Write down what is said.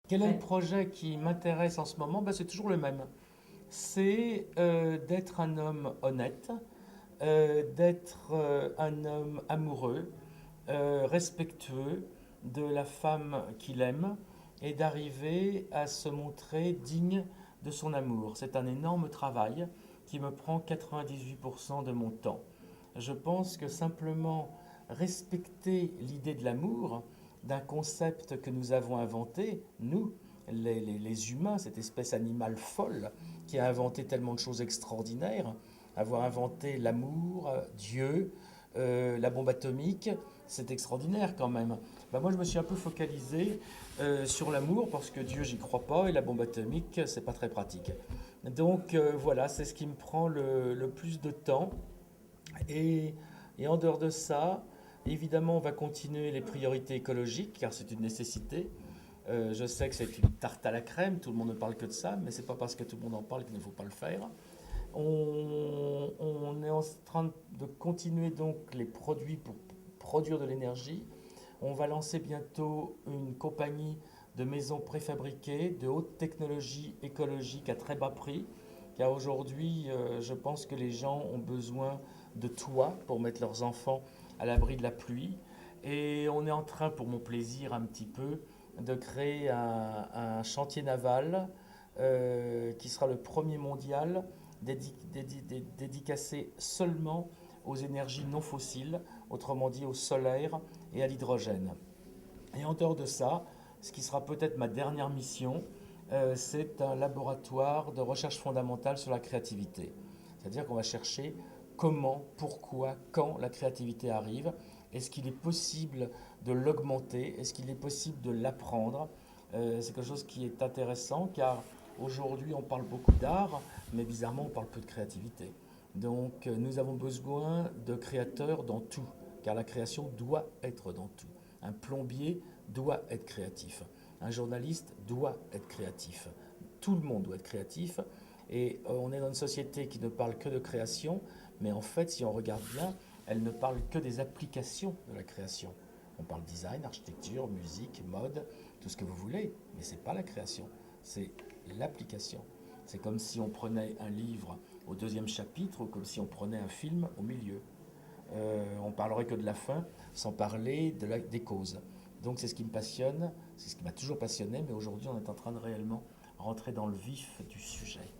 Quel est le Ouais. projet qui m'intéresse en ce moment? Ben, c'est toujours le même. C'est d'être un homme honnête, d'être un homme amoureux, respectueux de la femme qu'il aime et d'arriver à se montrer digne de son amour. C'est un énorme travail qui me prend 98% de mon temps. Je pense que simplement respecter l'idée de l'amour, d'un concept que nous avons inventé, nous, les humains, cette espèce animale folle qui a inventé tellement de choses extraordinaires, avoir inventé l'amour, Dieu, la bombe atomique, c'est extraordinaire quand même. Ben moi, je me suis un peu focalisé sur l'amour parce que Dieu, j'y crois pas et la bombe atomique, c'est pas très pratique. Donc voilà, c'est ce qui me prend le plus de temps. Et, et en dehors de ça, évidemment, on va continuer les priorités écologiques car c'est une nécessité. Je sais que c'est une tarte à la crème, tout le monde ne parle que de ça, mais c'est pas parce que tout le monde en parle qu'il ne faut pas le faire. On est en train de continuer donc les produits pour produire de l'énergie. On va lancer bientôt une compagnie de maisons préfabriquées de haute technologie écologique à très bas prix. Car aujourd'hui, je pense que les gens ont besoin de toits pour mettre leurs enfants à l'abri de la pluie. Et on est en train, pour mon plaisir un petit peu, de créer un chantier naval qui sera le premier mondial dédicacé seulement aux énergies non fossiles, autrement dit au solaire et à l'hydrogène. Et en dehors de ça, ce qui sera peut-être ma dernière mission, c'est un laboratoire de recherche fondamentale sur la créativité. C'est-à-dire qu'on va chercher comment, pourquoi, quand la créativité arrive. Est-ce qu'il est possible de l'augmenter? Est-ce qu'il est possible de l'apprendre? C'est quelque chose qui est intéressant car aujourd'hui on parle beaucoup d'art, mais bizarrement on parle peu de créativité. Donc nous avons besoin de créateurs dans tout, car la création doit être dans tout. Un plombier doit être créatif. Un journaliste doit être créatif. Tout le monde doit être créatif. Et on est dans une société qui ne parle que de création, mais en fait, si on regarde bien, elle ne parle que des applications de la création. On parle design, architecture, musique, mode, tout ce que vous voulez, mais ce n'est pas la création, c'est l'application. C'est comme si on prenait un livre au deuxième chapitre ou comme si on prenait un film au milieu. On parlerait que de la fin sans parler des causes. Donc c'est ce qui me passionne, c'est ce qui m'a toujours passionné, mais aujourd'hui on est en train de réellement rentrer dans le vif du sujet.